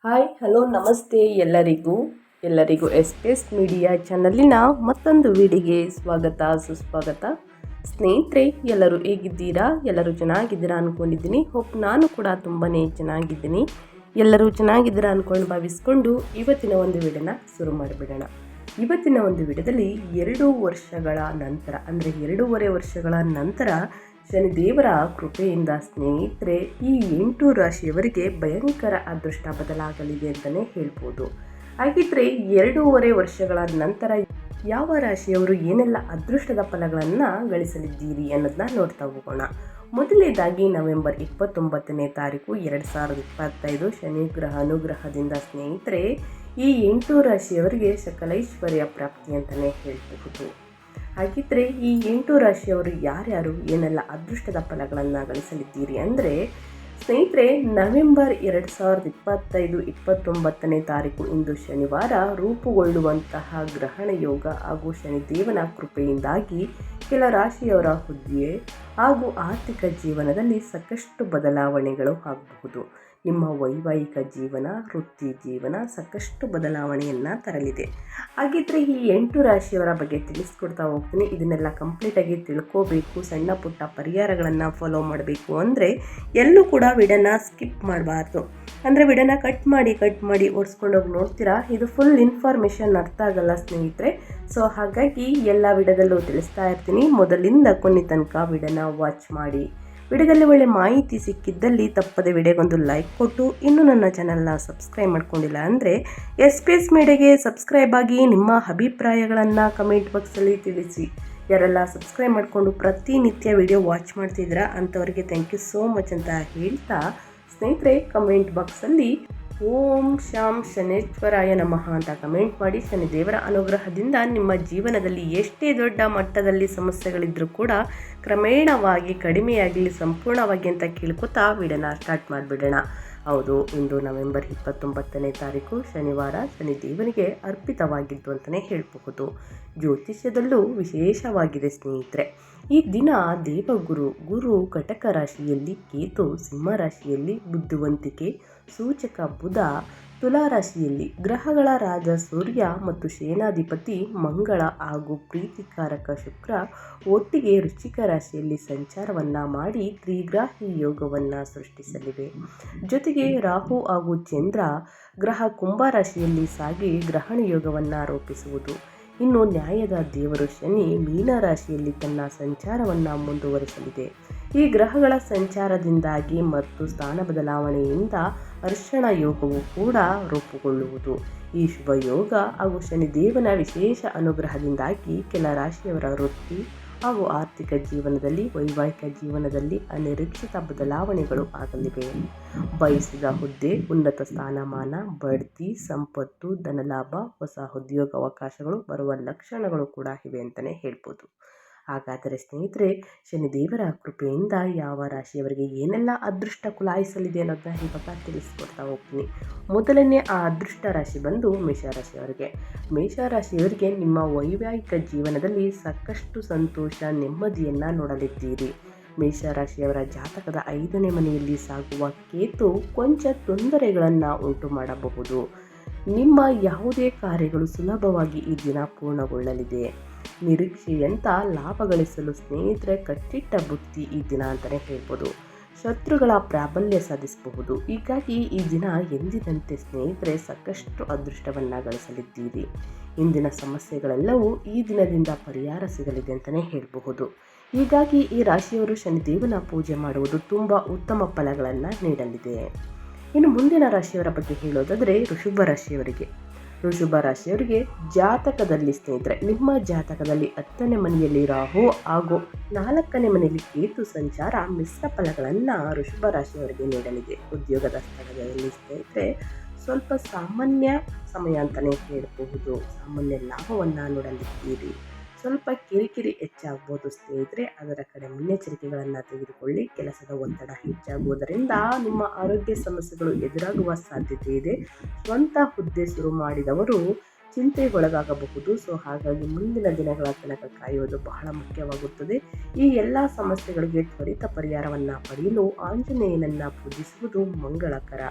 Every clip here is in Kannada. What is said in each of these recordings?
ಹಾಯ್ ಹಲೋ ನಮಸ್ತೆ ಎಲ್ಲರಿಗೂ ಎಸ್ ಮೀಡಿಯಾ ಚಾನಲಿನ ಮತ್ತೊಂದು ವಿಡಿಯೋಗೆ ಸ್ವಾಗತ ಸುಸ್ವಾಗತ. ಸ್ನೇಹಿತರೆ, ಎಲ್ಲರೂ ಹೇಗಿದ್ದೀರಾ? ಎಲ್ಲರೂ ಚೆನ್ನಾಗಿದ್ದೀರಾ ಅಂದ್ಕೊಂಡಿದ್ದೀನಿ. ನಾನು ಕೂಡ ತುಂಬಾ ಚೆನ್ನಾಗಿದ್ದೀನಿ. ಎಲ್ಲರೂ ಚೆನ್ನಾಗಿದ್ದೀರಾ ಅಂದ್ಕೊಂಡು ಭಾವಿಸ್ಕೊಂಡು ಇವತ್ತಿನ ಒಂದು ವಿಡಿಯೋನ ಶುರು ಮಾಡಿಬಿಡೋಣ. ಇವತ್ತಿನ ಒಂದು ವಿಡಿಯೋದಲ್ಲಿ 2 ವರ್ಷಗಳ ನಂತರ ಅಂದರೆ 2.5 ವರ್ಷಗಳ ನಂತರ ಶನಿದೇವರ ಕೃಪೆಯಿಂದ ಸ್ನೇಹಿತರೆ ಈ 8 ರಾಶಿಯವರಿಗೆ ಭಯಂಕರ ಅದೃಷ್ಟ ಬದಲಾಗಲಿದೆ ಅಂತಲೇ ಹೇಳ್ಬೋದು. ಹಾಗಿದ್ರೆ 2.5 ವರ್ಷಗಳ ನಂತರ ಯಾವ ರಾಶಿಯವರು ಏನೆಲ್ಲ ಅದೃಷ್ಟದ ಫಲಗಳನ್ನು ಗಳಿಸಲಿದ್ದೀರಿ ಅನ್ನೋದನ್ನ ನೋಡ್ತಾ ಹೋಗೋಣ. ಮೊದಲನೇದಾಗಿ ನವೆಂಬರ್ 29ನೇ ತಾರೀಕು 2025 ಶನಿ ಗ್ರಹ ಅನುಗ್ರಹದಿಂದ ಸ್ನೇಹಿತರೆ ಈ 8 ರಾಶಿಯವರಿಗೆ ಸಕಲೈಶ್ವರ್ಯ ಪ್ರಾಪ್ತಿ ಅಂತಲೇ ಹೇಳ್ಬಹುದು. ಹಾಗಿದ್ರೆ ಈ 8 ರಾಶಿಯವರು ಯಾರ್ಯಾರು ಏನೆಲ್ಲ ಅದೃಷ್ಟದ ಫಲಗಳನ್ನು ಗಳಿಸಲಿದ್ದೀರಿ ಅಂದರೆ ಸ್ನೇಹಿತರೆ, ನವೆಂಬರ್ 2025 29ನೇ ತಾರೀಕು ಇಂದು ಶನಿವಾರ ರೂಪುಗೊಳ್ಳುವಂತಹ ಗ್ರಹಣ ಯೋಗ ಹಾಗೂ ಶನಿದೇವನ ಕೃಪೆಯಿಂದಾಗಿ ಕೆಲ ರಾಶಿಯವರ ಹುದ್ದೆ ಹಾಗೂ ಆರ್ಥಿಕ ಜೀವನದಲ್ಲಿ ಸಾಕಷ್ಟು ಬದಲಾವಣೆಗಳು ಆಗಬಹುದು. ನಿಮ್ಮ ವೈವಾಹಿಕ ಜೀವನ, ವೃತ್ತಿ ಜೀವನ ಸಾಕಷ್ಟು ಬದಲಾವಣೆಯನ್ನು ತರಲಿದೆ. ಹಾಗಿದ್ರೆ ಈ 8 ರಾಶಿಯವರ ಬಗ್ಗೆ ತಿಳಿಸ್ಕೊಡ್ತಾ ಹೋಗ್ತೀನಿ. ಇದನ್ನೆಲ್ಲ ಕಂಪ್ಲೀಟಾಗಿ ತಿಳ್ಕೋಬೇಕು, ಸಣ್ಣ ಪುಟ್ಟ ಪರಿಹಾರಗಳನ್ನು ಫಾಲೋ ಮಾಡಬೇಕು ಅಂದರೆ ಎಲ್ಲೂ ಕೂಡ ವಿಡಿಯೋನ ಸ್ಕಿಪ್ ಮಾಡಬಾರ್ದು. ಅಂದರೆ ವಿಡಿಯೋನ ಕಟ್ ಮಾಡಿ ಓಡಿಸ್ಕೊಂಡೋಗಿ ನೋಡ್ತೀರಾ, ಇದು ಫುಲ್ ಇನ್ಫಾರ್ಮೇಷನ್ ಅರ್ಥ ಆಗಲ್ಲ ಸ್ನೇಹಿತರೆ. ಸೊ ಹಾಗಾಗಿ ಎಲ್ಲ ವಿಡಿಯೋದಲ್ಲೂ ತಿಳಿಸ್ತಾ ಇರ್ತೀನಿ. ಮೊದಲಿಂದ ಕೊನೆ ತನಕ ವಿಡಿಯೋನ ವಾಚ್ ಮಾಡಿ. ವಿಡಿಯೋದಲ್ಲಿ ಒಳ್ಳೆ ಮಾಹಿತಿ ಸಿಕ್ಕಿದ್ದಲ್ಲಿ ತಪ್ಪದೆ ವಿಡಿಯೋಗೊಂದು ಲೈಕ್ ಕೊಟ್ಟು, ಇನ್ನೂ ನನ್ನ ಚಾನಲ್ನ ಸಬ್ಸ್ಕ್ರೈಬ್ ಮಾಡ್ಕೊಂಡಿಲ್ಲ ಅಂದರೆ ಎಸ್ ಮೀಡಿಯಾಗೆ ಸಬ್ಸ್ಕ್ರೈಬ್ ಆಗಿ ನಿಮ್ಮ ಅಭಿಪ್ರಾಯಗಳನ್ನು ಕಮೆಂಟ್ ಬಾಕ್ಸಲ್ಲಿ ತಿಳಿಸಿ. ಯಾರೆಲ್ಲ ಸಬ್ಸ್ಕ್ರೈಬ್ ಮಾಡಿಕೊಂಡು ಪ್ರತಿನಿತ್ಯ ವಿಡಿಯೋ ವಾಚ್ ಮಾಡ್ತಿದ್ದೀರಾ ಅಂಥವರಿಗೆ ಥ್ಯಾಂಕ್ ಯು ಸೋ ಮಚ್ ಅಂತ ಹೇಳ್ತಾ ಸ್ನೇಹಿತರೆ, ಕಮೆಂಟ್ ಬಾಕ್ಸಲ್ಲಿ ಓಂ ಶಾಂ ಶನೇಶ್ವರಾಯ ನಮಃ ಅಂತ ಕಮೆಂಟ್ ಮಾಡಿ. ಶನಿದೇವರ ಅನುಗ್ರಹದಿಂದ ನಿಮ್ಮ ಜೀವನದಲ್ಲಿ ಎಷ್ಟೇ ದೊಡ್ಡ ಮಟ್ಟದಲ್ಲಿ ಸಮಸ್ಯೆಗಳಿದ್ರೂ ಕೂಡ ಕ್ರಮೇಣವಾಗಿ ಕಡಿಮೆಯಾಗಲಿ ಸಂಪೂರ್ಣವಾಗಿ ಅಂತ ಕೇಳ್ಕೊತಾ ವಿಡಿಯೋನ ಸ್ಟಾರ್ಟ್ ಮಾಡಿಬಿಡೋಣ. ಹೌದು, ಇಂದು ನವೆಂಬರ್ 29ನೇ ತಾರೀಕು ಶನಿವಾರ ಶನಿದೇವನಿಗೆ ಅರ್ಪಿತವಾಗಿದ್ದು ಅಂತಲೇ ಹೇಳಬಹುದು. ಜ್ಯೋತಿಷ್ಯದಲ್ಲೂ ವಿಶೇಷವಾಗಿದೆ ಸ್ನೇಹಿತರೆ. ಈ ದಿನ ಗುರು ಕಟಕ ರಾಶಿಯಲ್ಲಿ, ಕೇತು ಸಿಂಹ ರಾಶಿಯಲ್ಲಿ, ಬುದ್ಧಿವಂತಿಕೆ ಸೂಚಕ ಬುಧ ತುಲಾ ರಾಶಿಯಲ್ಲಿ, ಗ್ರಹಗಳ ರಾಜ ಸೂರ್ಯ ಮತ್ತು ಸೇನಾಧಿಪತಿ ಮಂಗಳ ಹಾಗೂ ಪ್ರೀತಿಕಾರಕ ಶುಕ್ರ ಒಟ್ಟಿಗೆ ವೃಶ್ಚಿಕ ರಾಶಿಯಲ್ಲಿ ಸಂಚಾರವನ್ನು ಮಾಡಿ ತ್ರಿಗ್ರಾಹಿ ಯೋಗವನ್ನು ಸೃಷ್ಟಿಸಲಿವೆ. ಜೊತೆಗೆ ರಾಹು ಹಾಗೂ ಚಂದ್ರ ಗ್ರಹ ಕುಂಭ ರಾಶಿಯಲ್ಲಿ ಸಾಗಿ ಗ್ರಹಣ ಯೋಗವನ್ನು ರೂಪಿಸುವುದು. ಇನ್ನು ನ್ಯಾಯದ ದೇವರು ಶನಿ ಮೀನ ರಾಶಿಯಲ್ಲಿ ತನ್ನ ಸಂಚಾರವನ್ನು ಮುಂದುವರಿಸಲಿದೆ. ಈ ಗ್ರಹಗಳ ಸಂಚಾರದಿಂದಾಗಿ ಮತ್ತು ಸ್ಥಾನ ಬದಲಾವಣೆಯಿಂದ ಅರ್ಷಣ ಯೋಗವು ಕೂಡ ರೂಪುಗೊಳ್ಳುವುದು. ಈ ಶುಭ ಯೋಗ ಹಾಗೂ ಶನಿದೇವನ ವಿಶೇಷ ಅನುಗ್ರಹದಿಂದಾಗಿ ಕೆಲ ರಾಶಿಯವರ ವೃತ್ತಿ ಹಾಗೂ ಆರ್ಥಿಕ ಜೀವನದಲ್ಲಿ, ವೈವಾಹಿಕ ಜೀವನದಲ್ಲಿ ಅನಿರೀಕ್ಷಿತ ಬದಲಾವಣೆಗಳು ಆಗಲಿವೆ. ಬಯಸಿದ ಹುದ್ದೆ, ಉನ್ನತ ಸ್ಥಾನಮಾನ, ಬಡ್ತಿ, ಸಂಪತ್ತು, ಧನಲಾಭ, ಹೊಸ ಉದ್ಯೋಗಾವಕಾಶಗಳು ಬರುವ ಲಕ್ಷಣಗಳು ಕೂಡ ಇವೆ ಅಂತಲೇ ಹೇಳ್ಬೋದು. ಹಾಗಾದರೆ ಸ್ನೇಹಿತರೆ, ಶನಿದೇವರ ಕೃಪೆಯಿಂದ ಯಾವ ರಾಶಿಯವರಿಗೆ ಏನೆಲ್ಲ ಅದೃಷ್ಟ ಕುಲಾಯಿಸಲಿದೆ ಅನ್ನೋದನ್ನ ಇವಾಗ ತಿಳಿಸ್ಕೊಡ್ತಾ ಹೋಗ್ತೀನಿ. ಮೊದಲನೇ ಆ ಅದೃಷ್ಟ ರಾಶಿ ಬಂದು ಮೇಷರಾಶಿಯವರಿಗೆ. ಮೇಷರಾಶಿಯವರಿಗೆ ನಿಮ್ಮ ವೈವಾಹಿಕ ಜೀವನದಲ್ಲಿ ಸಾಕಷ್ಟು ಸಂತೋಷ, ನೆಮ್ಮದಿಯನ್ನು ನೋಡಲಿದ್ದೀರಿ. ಮೇಷರಾಶಿಯವರ ಜಾತಕದ 5ನೇ ಮನೆಯಲ್ಲಿ ಸಾಗುವ ಕೇತು ಕೊಂಚ ತೊಂದರೆಗಳನ್ನು ಉಂಟು ಮಾಡಬಹುದು. ನಿಮ್ಮ ಯಾವುದೇ ಕಾರ್ಯಗಳು ಸುಲಭವಾಗಿ ಈ ದಿನ ಪೂರ್ಣಗೊಳ್ಳಲಿದೆ. ನಿರೀಕ್ಷೆಯಂತ ಲಾಭ ಗಳಿಸಲು ಸ್ನೇಹಿತರೆ ಕಟ್ಟಿಟ್ಟ ಬುತ್ತಿ ಈ ದಿನ ಅಂತಲೇ ಹೇಳ್ಬೋದು. ಶತ್ರುಗಳ ಪ್ರಾಬಲ್ಯ ಸಾಧಿಸಬಹುದು. ಹೀಗಾಗಿ ಈ ದಿನ ಎಂದಿನಂತೆ ಸ್ನೇಹಿತರೆ ಸಾಕಷ್ಟು ಅದೃಷ್ಟವನ್ನು ಗಳಿಸಲಿದ್ದೀರಿ. ಇಂದಿನ ಸಮಸ್ಯೆಗಳೆಲ್ಲವೂ ಈ ದಿನದಿಂದ ಪರಿಹಾರ ಸಿಗಲಿದೆ ಅಂತಲೇ ಹೇಳಬಹುದು. ಹೀಗಾಗಿ ಈ ರಾಶಿಯವರು ಶನಿದೇವನ ಪೂಜೆ ಮಾಡುವುದು ತುಂಬ ಉತ್ತಮ ಫಲಗಳನ್ನು ನೀಡಲಿದೆ. ಇನ್ನು ಮುಂದಿನ ರಾಶಿಯವರ ಬಗ್ಗೆ ಹೇಳೋದಾದರೆ ಋಷಭ ರಾಶಿಯವರಿಗೆ ಜಾತಕದಲ್ಲಿ ಸ್ನೇಹಿತರೆ, ನಿಮ್ಮ ಜಾತಕದಲ್ಲಿ 10ನೇ ಮನೆಯಲ್ಲಿ ರಾಹು ಹಾಗೂ 4ನೇ ಮನೆಯಲ್ಲಿ ಕೇತು ಸಂಚಾರ ಮಿಶ್ರ ಫಲಗಳನ್ನು ಋಷಭ ರಾಶಿಯವರಿಗೆ ನೀಡಲಿದೆ. ಉದ್ಯೋಗದ ಸ್ಥಳದಲ್ಲಿ ಸ್ನೇಹಿತರೆ ಸ್ವಲ್ಪ ಸಾಮಾನ್ಯ ಸಮಯ ಅಂತಲೇ ಹೇಳಬಹುದು. ಸಾಮಾನ್ಯ ಲಾಭವನ್ನು ನೋಡಲಿದ್ದೀರಿ. ಸ್ವಲ್ಪ ಕಿರಿಕಿರಿ ಹೆಚ್ಚಾಗ್ಬೋದು ಸ್ನೇಹಿತರೆ, ಅದರ ಕಡೆ ಮುನ್ನೆಚ್ಚರಿಕೆಗಳನ್ನು ತೆಗೆದುಕೊಳ್ಳಿ. ಕೆಲಸದ ಒತ್ತಡ ಹೆಚ್ಚಾಗುವುದರಿಂದ ನಿಮ್ಮ ಆರೋಗ್ಯ ಸಮಸ್ಯೆಗಳು ಎದುರಾಗುವ ಸಾಧ್ಯತೆ ಇದೆ. ಸ್ವಂತ ಹುದ್ದೆ ಶುರು ಮಾಡಿದವರು ಚಿಂತೆಗೊಳಗಾಗಬಹುದು. ಸೊ ಹಾಗಾಗಿ ಮುಂದಿನ ದಿನಗಳ ತನಕ ಕಾಯುವುದು ಬಹಳ ಮುಖ್ಯವಾಗುತ್ತದೆ. ಈ ಎಲ್ಲ ಸಮಸ್ಯೆಗಳಿಗೆ ತ್ವರಿತ ಪರಿಹಾರವನ್ನು ಪಡೆಯಲು ಆಂಜನೇಯನನ್ನು ಪೂಜಿಸುವುದು ಮಂಗಳಕರ.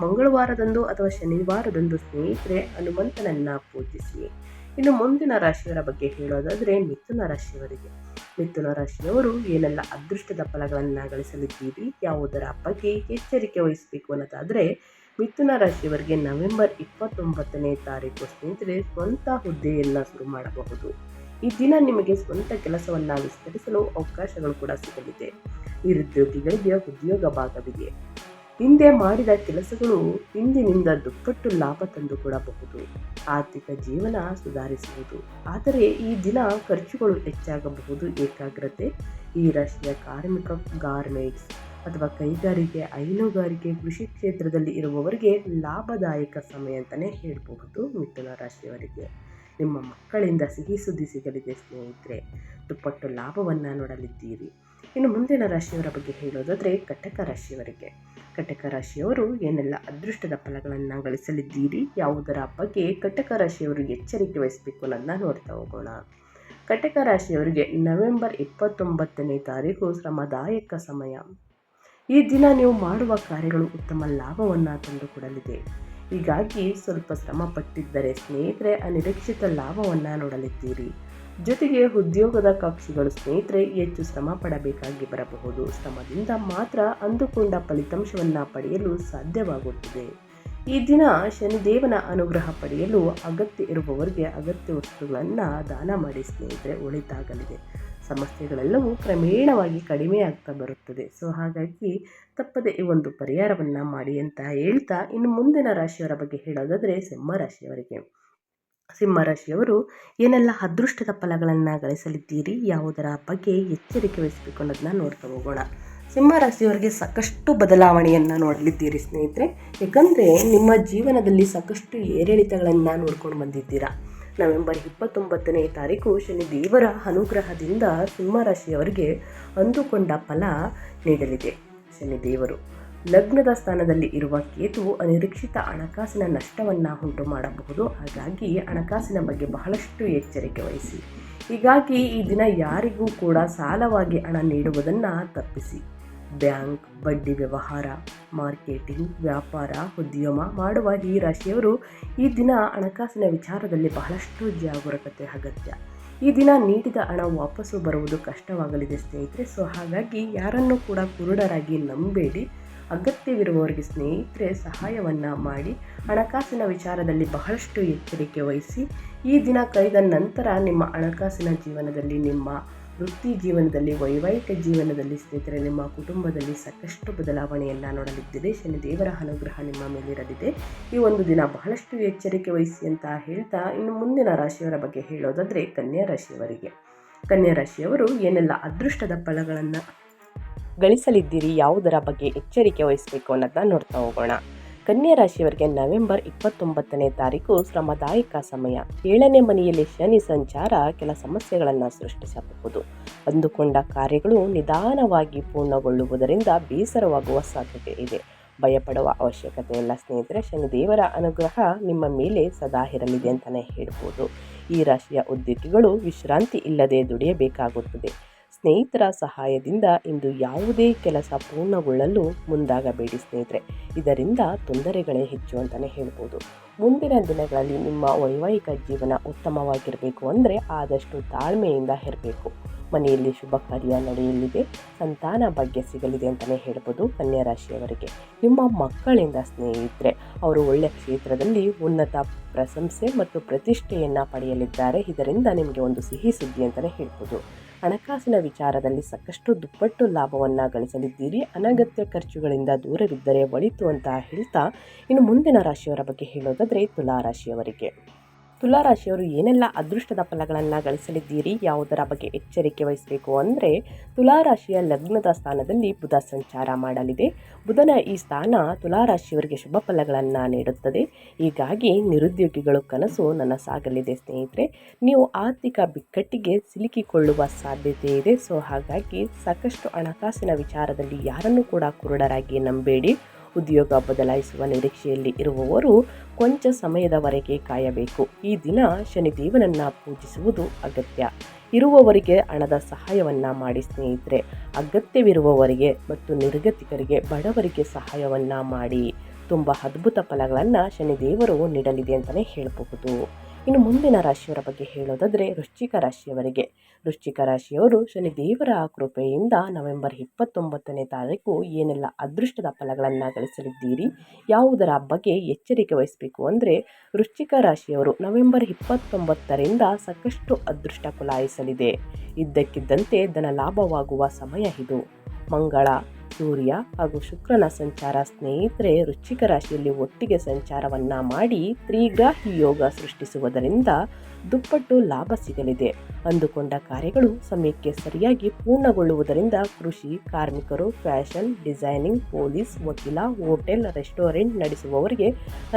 ಮಂಗಳವಾರದಂದು ಅಥವಾ ಶನಿವಾರದಂದು ಸ್ನೇಹಿತರೆ ಹನುಮಂತನನ್ನು ಪೂಜಿಸಿ. ಇನ್ನು ಮುಂದಿನ ರಾಶಿಯವರ ಬಗ್ಗೆ ಹೇಳೋದಾದರೆ ಮಿಥುನ ರಾಶಿಯವರಿಗೆ. ಮಿಥುನ ರಾಶಿಯವರು ಏನೆಲ್ಲ ಅದೃಷ್ಟದ ಫಲಗಳನ್ನು ಗಳಿಸಲಿದ್ದೀರಿ, ಯಾವುದರ ಬಗ್ಗೆ ಎಚ್ಚರಿಕೆ ವಹಿಸಬೇಕು ಅನ್ನೋದಾದರೆ ಮಿಥುನ ರಾಶಿಯವರಿಗೆ ನವೆಂಬರ್ 29ನೇ ತಾರೀಕು ಸ್ನೇಹಿತರೆ ಸ್ವಂತ ಹುದ್ದೆಯನ್ನು ಶುರು ಮಾಡಬಹುದು. ಈ ದಿನ ನಿಮಗೆ ಸ್ವಂತ ಕೆಲಸವನ್ನು ವಿಸ್ತರಿಸಲು ಅವಕಾಶಗಳು ಕೂಡ ಸಿಗಲಿದೆ. ನಿರುದ್ಯೋಗಿಗಳಿಗೆ ಉದ್ಯೋಗ ಭಾಗವಿದೆ. ಹಿಂದೆ ಮಾಡಿದ ಕೆಲಸಗಳು ಹಿಂದಿನಿಂದ ದುಪ್ಪಟ್ಟು ಲಾಭ ತಂದು ಕೊಡಬಹುದು. ಆರ್ಥಿಕ ಜೀವನ ಸುಧಾರಿಸುವುದು. ಆದರೆ ಈ ದಿನ ಖರ್ಚುಗಳು ಹೆಚ್ಚಾಗಬಹುದು. ಏಕಾಗ್ರತೆ. ಈ ರಾಶಿಯ ಕಾರ್ಮಿಕ, ಗಾರ್ಮೆಂಟ್ಸ್ ಅಥವಾ ಕೈಗಾರಿಕೆ, ಹೈನುಗಾರಿಕೆ, ಕೃಷಿ ಕ್ಷೇತ್ರದಲ್ಲಿ ಇರುವವರಿಗೆ ಲಾಭದಾಯಕ ಸಮಯ ಅಂತಲೇ ಹೇಳಬಹುದು. ಮಿಥುನ ರಾಶಿಯವರಿಗೆ ನಿಮ್ಮ ಮಕ್ಕಳಿಂದ ಸಿಹಿ ಸುದ್ದಿ ಸಿಗಲಿದೆ ಸ್ನೇಹಿತರೆ. ದುಪ್ಪಟ್ಟು ಲಾಭವನ್ನು ನೋಡಲಿದ್ದೀರಿ. ಇನ್ನು ಮುಂದಿನ ರಾಶಿಯವರ ಬಗ್ಗೆ ಹೇಳೋದಾದರೆ ಕಟಕ ರಾಶಿಯವರಿಗೆ. ಕಟಕ ರಾಶಿಯವರು ಏನೆಲ್ಲ ಅದೃಷ್ಟದ ಫಲಗಳನ್ನು ಗಳಿಸಲಿದ್ದೀರಿ, ಯಾವುದರ ಬಗ್ಗೆ ಕಟಕ ರಾಶಿಯವರು ಎಚ್ಚರಿಕೆ ವಹಿಸಬೇಕು ಅನ್ನೋದನ್ನ ನೋಡ್ತಾ ಹೋಗೋಣ. ಕಟಕ ರಾಶಿಯವರಿಗೆ ನವೆಂಬರ್ 29ನೇ ತಾರೀಕು ಶ್ರಮದಾಯಕ ಸಮಯ. ಈ ದಿನ ನೀವು ಮಾಡುವ ಕಾರ್ಯಗಳು ಉತ್ತಮ ಲಾಭವನ್ನು ತಂದುಕೊಡಲಿದೆ. ಹೀಗಾಗಿ ಸ್ವಲ್ಪ ಶ್ರಮ ಪಟ್ಟಿದ್ದರೆ ಸ್ನೇಹಿತರೆ ಅನಿರೀಕ್ಷಿತ ಲಾಭವನ್ನು ನೋಡಲಿದ್ದೀರಿ. ಜೊತೆಗೆ ಉದ್ಯೋಗದ ಕಕ್ಷಿಗಳು ಸ್ನೇಹಿತರೆ ಹೆಚ್ಚು ಶ್ರಮ ಪಡಬೇಕಾಗಿ ಬರಬಹುದು. ಶ್ರಮದಿಂದ ಮಾತ್ರ ಅಂದುಕೊಂಡ ಫಲಿತಾಂಶವನ್ನು ಪಡೆಯಲು ಸಾಧ್ಯವಾಗುತ್ತದೆ. ಈ ದಿನ ಶನಿದೇವನ ಅನುಗ್ರಹ ಪಡೆಯಲು ಅಗತ್ಯ ಇರುವವರಿಗೆ ಅಗತ್ಯ ವಸ್ತುಗಳನ್ನು ದಾನ ಮಾಡಿ ಸ್ನೇಹಿತರೆ ಒಳಿತಾಗಲಿದೆ. ಸಮಸ್ಯೆಗಳೆಲ್ಲವೂ ಕ್ರಮೇಣವಾಗಿ ಕಡಿಮೆ ಆಗ್ತಾ ಬರುತ್ತದೆ. ಸೊ ಹಾಗಾಗಿ ತಪ್ಪದೆ ಈ ಒಂದು ಪರಿಹಾರವನ್ನು ಮಾಡಿ ಅಂತ ಹೇಳ್ತಾ ಇನ್ನು ಮುಂದಿನ ರಾಶಿಯವರ ಬಗ್ಗೆ ಹೇಳೋದಾದರೆ ಸಿಂಹರಾಶಿಯವರಿಗೆ. ಸಿಂಹರಾಶಿಯವರು ಏನೆಲ್ಲ ಅದೃಷ್ಟದ ಫಲಗಳನ್ನು ಗಳಿಸಲಿದ್ದೀರಿ, ಯಾವುದರ ಬಗ್ಗೆ ಎಚ್ಚರಿಕೆ ವಹಿಸಬೇಕು ಅನ್ನೋದನ್ನ ನೋಡ್ತಾ ಹೋಗೋಣ. ಸಿಂಹರಾಶಿಯವರಿಗೆ ಸಾಕಷ್ಟು ಬದಲಾವಣೆಯನ್ನು ನೋಡಲಿದ್ದೀರಿ ಸ್ನೇಹಿತರೆ. ಯಾಕಂದರೆ ನಿಮ್ಮ ಜೀವನದಲ್ಲಿ ಸಾಕಷ್ಟು ಏರಿಳಿತಗಳನ್ನು ನೋಡ್ಕೊಂಡು ಬಂದಿದ್ದೀರಾ. ನವೆಂಬರ್ 29ನೇ ತಾರೀಕು ಶನಿ ದೇವರ ಅನುಗ್ರಹದಿಂದ ಸಿಂಹರಾಶಿಯವರಿಗೆ ಅಂದುಕೊಂಡ ಫಲ ನೀಡಲಿದೆ. ಶನಿ ದೇವರು ಲಗ್ನದ ಸ್ಥಾನದಲ್ಲಿ ಇರುವ ಕೇತುವು ಅನಿರೀಕ್ಷಿತ ಹಣಕಾಸಿನ ನಷ್ಟವನ್ನು ಉಂಟು ಮಾಡಬಹುದು. ಹಾಗಾಗಿ ಹಣಕಾಸಿನ ಬಗ್ಗೆ ಬಹಳಷ್ಟು ಎಚ್ಚರಿಕೆ ವಹಿಸಿ. ಹೀಗಾಗಿ ಈ ದಿನ ಯಾರಿಗೂ ಕೂಡ ಸಾಲವಾಗಿ ಹಣ ನೀಡುವುದನ್ನು ತಪ್ಪಿಸಿ. ಬ್ಯಾಂಕ್, ಬಡ್ಡಿ ವ್ಯವಹಾರ, ಮಾರ್ಕೆಟಿಂಗ್, ವ್ಯಾಪಾರ, ಉದ್ಯಮ ಮಾಡುವ ಈ ರಾಶಿಯವರು ಈ ದಿನ ಹಣಕಾಸಿನ ವಿಚಾರದಲ್ಲಿ ಬಹಳಷ್ಟು ಜಾಗರೂಕತೆ ಅಗತ್ಯ. ಈ ದಿನ ನೀಡಿದ ಹಣ ವಾಪಸ್ಸು ಬರುವುದು ಕಷ್ಟವಾಗಲಿದೆ ಸ್ನೇಹಿತರೆ. ಸೊ ಹಾಗಾಗಿ ಯಾರನ್ನೂ ಕೂಡ ಕುರುಡರಾಗಿ ನಂಬೇಡಿ. ಅಗತ್ಯವಿರುವವರಿಗೆ ಸ್ನೇಹಿತರೆ ಸಹಾಯವನ್ನು ಮಾಡಿ. ಹಣಕಾಸಿನ ವಿಚಾರದಲ್ಲಿ ಬಹಳಷ್ಟು ಎಚ್ಚರಿಕೆ ವಹಿಸಿ. ಈ ದಿನ ಕಳೆದ ನಂತರ ನಿಮ್ಮ ಹಣಕಾಸಿನ ಜೀವನದಲ್ಲಿ, ನಿಮ್ಮ ವೃತ್ತಿ ಜೀವನದಲ್ಲಿ, ವೈವಾಹಿಕ ಜೀವನದಲ್ಲಿ ಸ್ನೇಹಿತರೆ ನಿಮ್ಮ ಕುಟುಂಬದಲ್ಲಿ ಸಾಕಷ್ಟು ಬದಲಾವಣೆಯನ್ನು ನೋಡಲಿದ್ದಿದೆ. ಶನಿದೇವರ ಅನುಗ್ರಹ ನಿಮ್ಮ ಮೇಲಿರಲಿದೆ. ಈ ಒಂದು ದಿನ ಬಹಳಷ್ಟು ಎಚ್ಚರಿಕೆ ವಹಿಸಿ ಅಂತ ಹೇಳ್ತಾ ಇನ್ನು ಮುಂದಿನ ರಾಶಿಯವರ ಬಗ್ಗೆ ಹೇಳೋದಾದರೆ ಕನ್ಯಾ ರಾಶಿಯವರಿಗೆ. ಕನ್ಯಾ ರಾಶಿಯವರು ಏನೆಲ್ಲ ಅದೃಷ್ಟದ ಫಲಗಳನ್ನು ಗಳಿಸಲಿದ್ದೀರಿ, ಯಾವುದರ ಬಗ್ಗೆ ಎಚ್ಚರಿಕೆ ವಹಿಸಬೇಕು ಅನ್ನೋದನ್ನ ನೋಡ್ತಾ ಹೋಗೋಣ. ಕನ್ಯಾ ರಾಶಿಯವರಿಗೆ ನವೆಂಬರ್ 29ನೇ ತಾರೀಕು ಶ್ರಮದಾಯಕ ಸಮಯ. 7ನೇ ಮನೆಯಲ್ಲಿ ಶನಿ ಸಂಚಾರ ಕೆಲ ಸಮಸ್ಯೆಗಳನ್ನು ಸೃಷ್ಟಿಸಬಹುದು. ಅಂದುಕೊಂಡ ಕಾರ್ಯಗಳು ನಿಧಾನವಾಗಿ ಪೂರ್ಣಗೊಳ್ಳುವುದರಿಂದ ಬೇಸರವಾಗುವ ಸಾಧ್ಯತೆ ಇದೆ. ಭಯಪಡುವ ಅವಶ್ಯಕತೆ ಇಲ್ಲ ಸ್ನೇಹಿತರೆ. ಶನಿದೇವರ ಅನುಗ್ರಹ ನಿಮ್ಮ ಮೇಲೆ ಸದಾ ಇರಲಿದೆ ಅಂತಲೇ ಹೇಳ್ಬೋದು. ಈ ರಾಶಿಯ ಉದ್ಯೋಗಿಗಳು ವಿಶ್ರಾಂತಿ ಇಲ್ಲದೆ ದುಡಿಯಬೇಕಾಗುತ್ತದೆ. ಸ್ನೇಹಿತರ ಸಹಾಯದಿಂದ ಇಂದು ಯಾವುದೇ ಕೆಲಸ ಪೂರ್ಣಗೊಳ್ಳಲು ಮುಂದಾಗಬೇಡಿ ಸ್ನೇಹಿತರೆ. ಇದರಿಂದ ತೊಂದರೆಗಳೇ ಹೆಚ್ಚು ಅಂತಲೇ ಹೇಳ್ಬೋದು. ಮುಂದಿನ ದಿನಗಳಲ್ಲಿ ನಿಮ್ಮ ವೈವಾಹಿಕ ಜೀವನ ಉತ್ತಮವಾಗಿರಬೇಕು ಅಂದರೆ ಆದಷ್ಟು ತಾಳ್ಮೆಯಿಂದ ಇರಬೇಕು. ಮನೆಯಲ್ಲಿ ಶುಭ ಕಾರ್ಯ ನಡೆಯಲಿದೆ. ಸಂತಾನ ಭಾಗ್ಯ ಸಿಗಲಿದೆ ಅಂತಲೇ ಹೇಳ್ಬೋದು. ಕನ್ಯಾ ರಾಶಿಯವರಿಗೆ ನಿಮ್ಮ ಮಕ್ಕಳಿಂದ ಸ್ನೇಹಿತರೆ ಅವರು ಒಳ್ಳೆಯ ಕ್ಷೇತ್ರದಲ್ಲಿ ಉನ್ನತ ಪ್ರಶಂಸೆ ಮತ್ತು ಪ್ರತಿಷ್ಠೆಯನ್ನು ಪಡೆಯಲಿದ್ದಾರೆ. ಇದರಿಂದ ನಿಮಗೆ ಒಂದು ಸಿಹಿ ಸುದ್ದಿ ಅಂತಲೇ ಹೇಳ್ಬೋದು. ಹಣಕಾಸಿನ ವಿಚಾರದಲ್ಲಿ ಸಾಕಷ್ಟು ದುಪ್ಪಟ್ಟು ಲಾಭವನ್ನು ಗಳಿಸಲಿದ್ದೀರಿ. ಅನಗತ್ಯ ಖರ್ಚುಗಳಿಂದ ದೂರವಿದ್ದರೆ ಒಳಿತು ಅಂತ ಹೇಳ್ತಾ ಇನ್ನು ಮುಂದಿನ ರಾಶಿಯವರ ಬಗ್ಗೆ ಹೇಳೋದಾದರೆ ತುಲಾರಾಶಿಯವರಿಗೆ. ತುಲಾರಾಶಿಯವರು ಏನೆಲ್ಲ ಅದೃಷ್ಟದ ಫಲಗಳನ್ನು ಗಳಿಸಲಿದ್ದೀರಿ, ಯಾವುದರ ಬಗ್ಗೆ ಎಚ್ಚರಿಕೆ ವಹಿಸಬೇಕು ಅಂದರೆ ತುಲಾರಾಶಿಯ ಲಗ್ನದ ಸ್ಥಾನದಲ್ಲಿ ಬುಧ ಸಂಚಾರ ಮಾಡಲಿದೆ. ಬುಧನ ಈ ಸ್ಥಾನ ತುಲಾರಾಶಿಯವರಿಗೆ ಶುಭ ಫಲಗಳನ್ನು ನೀಡುತ್ತದೆ. ಹೀಗಾಗಿ ನಿರುದ್ಯೋಗಿಗಳು ಕನಸು ನನಸಾಗಲಿದೆ ಸ್ನೇಹಿತರೆ. ನೀವು ಆರ್ಥಿಕ ಬಿಕ್ಕಟ್ಟಿಗೆ ಸಿಲುಕಿಕೊಳ್ಳುವ ಸಾಧ್ಯತೆ ಇದೆ. ಸೊ ಹಾಗಾಗಿ ಸಾಕಷ್ಟು ಹಣಕಾಸಿನ ವಿಚಾರದಲ್ಲಿ ಯಾರನ್ನೂ ಕೂಡ ಕುರುಡರಾಗಿ ನಂಬೇಡಿ. ಉದ್ಯೋಗ ಬದಲಾಯಿಸುವ ನಿರೀಕ್ಷೆಯಲ್ಲಿ ಇರುವವರು ಕೊಂಚ ಸಮಯದವರೆಗೆ ಕಾಯಬೇಕು. ಈ ದಿನ ಶನಿದೇವನನ್ನು ಪೂಜಿಸುವುದು ಅಗತ್ಯ. ಇರುವವರಿಗೆ ಹಣದ ಸಹಾಯವನ್ನು ಮಾಡಿ ಸ್ನೇಹಿತರೆ. ಅಗತ್ಯವಿರುವವರಿಗೆ ಮತ್ತು ನಿರ್ಗತಿಕರಿಗೆ, ಬಡವರಿಗೆ ಸಹಾಯವನ್ನು ಮಾಡಿ. ತುಂಬ ಅದ್ಭುತ ಫಲಗಳನ್ನು ಶನಿದೇವರು ನೀಡಲಿದೆ ಅಂತಲೇ ಹೇಳಬಹುದು. ಇನ್ನು ಮುಂದಿನ ರಾಶಿಯವರ ಬಗ್ಗೆ ಹೇಳೋದಾದರೆ ವೃಶ್ಚಿಕ ರಾಶಿಯವರಿಗೆ. ವೃಶ್ಚಿಕ ರಾಶಿಯವರು ಶನಿದೇವರ ಕೃಪೆಯಿಂದ ನವೆಂಬರ್ 29ನೇ ತಾರೀಕು ಏನೆಲ್ಲ ಅದೃಷ್ಟದ ಫಲಗಳನ್ನು ಗಳಿಸಲಿದ್ದೀರಿ, ಯಾವುದರ ಬಗ್ಗೆ ಎಚ್ಚರಿಕೆ ವಹಿಸಬೇಕು ಅಂದರೆ, ವೃಶ್ಚಿಕ ರಾಶಿಯವರು ನವೆಂಬರ್ 29ರಿಂದ ಸಾಕಷ್ಟು ಅದೃಷ್ಟ ಕುಲಾಯಿಸಲಿದೆ. ಇದ್ದಕ್ಕಿದ್ದಂತೆ ಧನ ಲಾಭವಾಗುವ ಸಮಯ ಇದು. ಮಂಗಳ, ಸೂರ್ಯ ಹಾಗೂ ಶುಕ್ರನ ಸಂಚಾರ ಸ್ನೇಹಿತರೆ ವೃಶ್ಚಿಕ ರಾಶಿಯಲ್ಲಿ ಒಟ್ಟಿಗೆ ಸಂಚಾರವನ್ನು ಮಾಡಿ ತ್ರಿಗ್ರಾಹಿ ಯೋಗ ಸೃಷ್ಟಿಸುವುದರಿಂದ ದುಪ್ಪಟ್ಟು ಲಾಭ ಸಿಗಲಿದೆ. ಅಂದುಕೊಂಡ ಕಾರ್ಯಗಳು ಸಮಯಕ್ಕೆ ಸರಿಯಾಗಿ ಪೂರ್ಣಗೊಳ್ಳುವುದರಿಂದ ಕೃಷಿ, ಕಾರ್ಮಿಕರು, ಫ್ಯಾಷನ್ ಡಿಸೈನಿಂಗ್, ಪೊಲೀಸ್, ವಕೀಲ, ಹೋಟೆಲ್, ರೆಸ್ಟೋರೆಂಟ್ ನಡೆಸುವವರಿಗೆ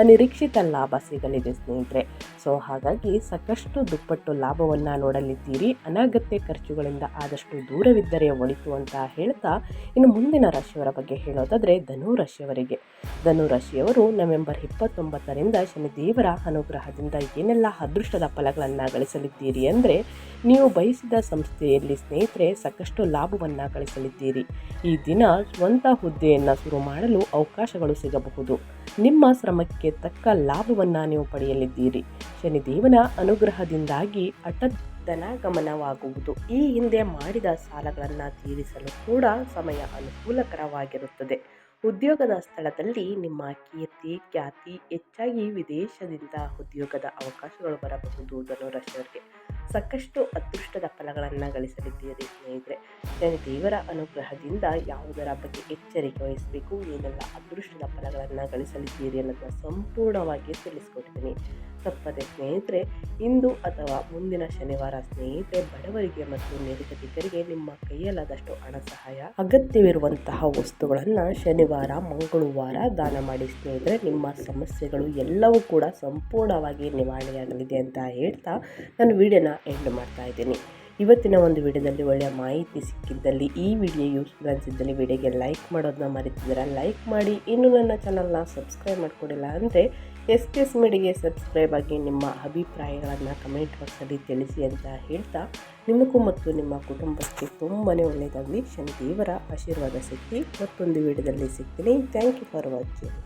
ಅನಿರೀಕ್ಷಿತ ಲಾಭ ಸಿಗಲಿದೆ ಸ್ನೇಹಿತರೆ. ಸೊ ಹಾಗಾಗಿ ಸಾಕಷ್ಟು ದುಪ್ಪಟ್ಟು ಲಾಭವನ್ನು ನೋಡಲಿದ್ದೀರಿ. ಅನಗತ್ಯ ಖರ್ಚುಗಳಿಂದ ಆದಷ್ಟು ದೂರವಿದ್ದರೆ ಒಳಿತು ಅಂತ ಹೇಳ್ತಾ, ಇನ್ನು ಮುಂದಿನ ರಾಶಿಯವರ ಬಗ್ಗೆ ಹೇಳೋದಾದರೆ ಧನು ರಾಶಿಯವರಿಗೆ. ಧನು ರಾಶಿಯವರು ನವೆಂಬರ್ 29ರಿಂದ ಶನಿದೇವರ ಅನುಗ್ರಹದಿಂದ ಏನೆಲ್ಲ ಅದೃಷ್ಟದ ಫಲಗಳನ್ನು ಗಳಿಸಲಿದ್ದೀರಿ ಅಂದರೆ, ನೀವು ಬಯಸಿದ ಸಂಸ್ಥೆಯಲ್ಲಿ ಸ್ನೇಹಿತರೆ ಸಾಕಷ್ಟು ಲಾಭವನ್ನು ಗಳಿಸಲಿದ್ದೀರಿ. ಈ ದಿನ ಸ್ವಂತ ಹುದ್ದೆಯನ್ನು ಶುರು ಮಾಡಲು ಅವಕಾಶಗಳು ಸಿಗಬಹುದು. ನಿಮ್ಮ ಶ್ರಮಕ್ಕೆ ತಕ್ಕ ಲಾಭವನ್ನು ನೀವು ಪಡೆಯಲಿದ್ದೀರಿ. ಶನಿದೇವನ ಅನುಗ್ರಹದಿಂದಾಗಿ ಧನಾಗಮನವಾಗುವುದು. ಈ ಹಿಂದೆ ಮಾಡಿದ ಸಾಲಗಳನ್ನು ತೀರಿಸಲು ಕೂಡ ಸಮಯ ಅನುಕೂಲಕರವಾಗಿರುತ್ತದೆ. ಉದ್ಯೋಗದ ಸ್ಥಳದಲ್ಲಿ ನಿಮ್ಮ ಕೀರ್ತಿ, ಖ್ಯಾತಿ ಹೆಚ್ಚಾಗಿ ವಿದೇಶದಿಂದ ಉದ್ಯೋಗದ ಅವಕಾಶಗಳು ಬರಬಹುದು. ಧನುರಾಶಿಯವರಿಗೆ ಸಾಕಷ್ಟು ಅದೃಷ್ಟದ ಫಲಗಳನ್ನು ಗಳಿಸಲಿದ್ದೀರಿ ಸ್ನೇಹಿತರೆ. ಶನಿದೇವರ ಅನುಗ್ರಹದಿಂದ ಯಾವುದರ ಬಗ್ಗೆ ಎಚ್ಚರಿಕೆ ವಹಿಸಬೇಕು, ಏನೆಲ್ಲ ಅದೃಷ್ಟದ ಫಲಗಳನ್ನು ಗಳಿಸಲಿದ್ದೀರಿ ಅನ್ನೋದನ್ನ ಸಂಪೂರ್ಣವಾಗಿ ತಿಳಿಸ್ಕೊಡ್ತೀನಿ. ತಪ್ಪದೆ ಸ್ನೇಹಿತರೆ, ಇಂದು ಅಥವಾ ಮುಂದಿನ ಶನಿವಾರ ಸ್ನೇಹಿತರೆ ಬಡವರಿಗೆ ಮತ್ತು ನಿರ್ಗತಿಕರಿಗೆ ನಿಮ್ಮ ಕೈಯಲ್ಲಾದಷ್ಟು ಹಣ ಸಹಾಯ, ಅಗತ್ಯವಿರುವಂತಹ ವಸ್ತುಗಳನ್ನು ಶನಿವಾರ, ಮಂಗಳವಾರ ದಾನ ಮಾಡಿ ಸ್ನೇಹಿತರೆ. ನಿಮ್ಮ ಸಮಸ್ಯೆಗಳು ಎಲ್ಲವೂ ಕೂಡ ಸಂಪೂರ್ಣವಾಗಿ ನಿವಾರಣೆಯಾಗಲಿದೆ ಅಂತ ಹೇಳ್ತಾ ನಾನು ವಿಡಿಯೋನ ಎಂಡ್ ಮಾಡ್ತಾ ಇದ್ದೀನಿ. ಇವತ್ತಿನ ಒಂದು ವಿಡಿಯೋದಲ್ಲಿ ಒಳ್ಳೆಯ ಮಾಹಿತಿ ಸಿಕ್ಕಿದ್ದಲ್ಲಿ, ಈ ವಿಡಿಯೋ ಯೂಸ್ಫುಲ್ ಅನಿಸಿದ್ದಲ್ಲಿ ವಿಡಿಯೋಗೆ ಲೈಕ್ ಮಾಡೋದನ್ನ ಮರಿತಿದ್ದೀರಾ, ಲೈಕ್ ಮಾಡಿ. ಇನ್ನು ನನ್ನ ಚಾನಲ್ನ ಸಬ್ಸ್ಕ್ರೈಬ್ ಮಾಡ್ಕೊಂಡಿಲ್ಲ ಅಂದರೆ SPS ಮೀಡಿಯಾಗೆ ಸಬ್ಸ್ಕ್ರೈಬ್ ಆಗಿ ನಿಮ್ಮ ಅಭಿಪ್ರಾಯಗಳನ್ನು ಕಮೆಂಟ್ ಬಾಕ್ಸಲ್ಲಿ ತಿಳಿಸಿ ಅಂತ ಹೇಳ್ತಾ, ನಿಮಗೂ ಮತ್ತು ನಿಮ್ಮ ಕುಟುಂಬಕ್ಕೆ ತುಂಬಾ ಒಳ್ಳೆಯದಾಗಲಿ. ಶನಿದೇವರ ಆಶೀರ್ವಾದ ಸಿಕ್ಕಿ ಮತ್ತೊಂದು ವಿಡಿಯೋದಲ್ಲಿ ಸಿಗ್ತೀನಿ. Thank you for watching.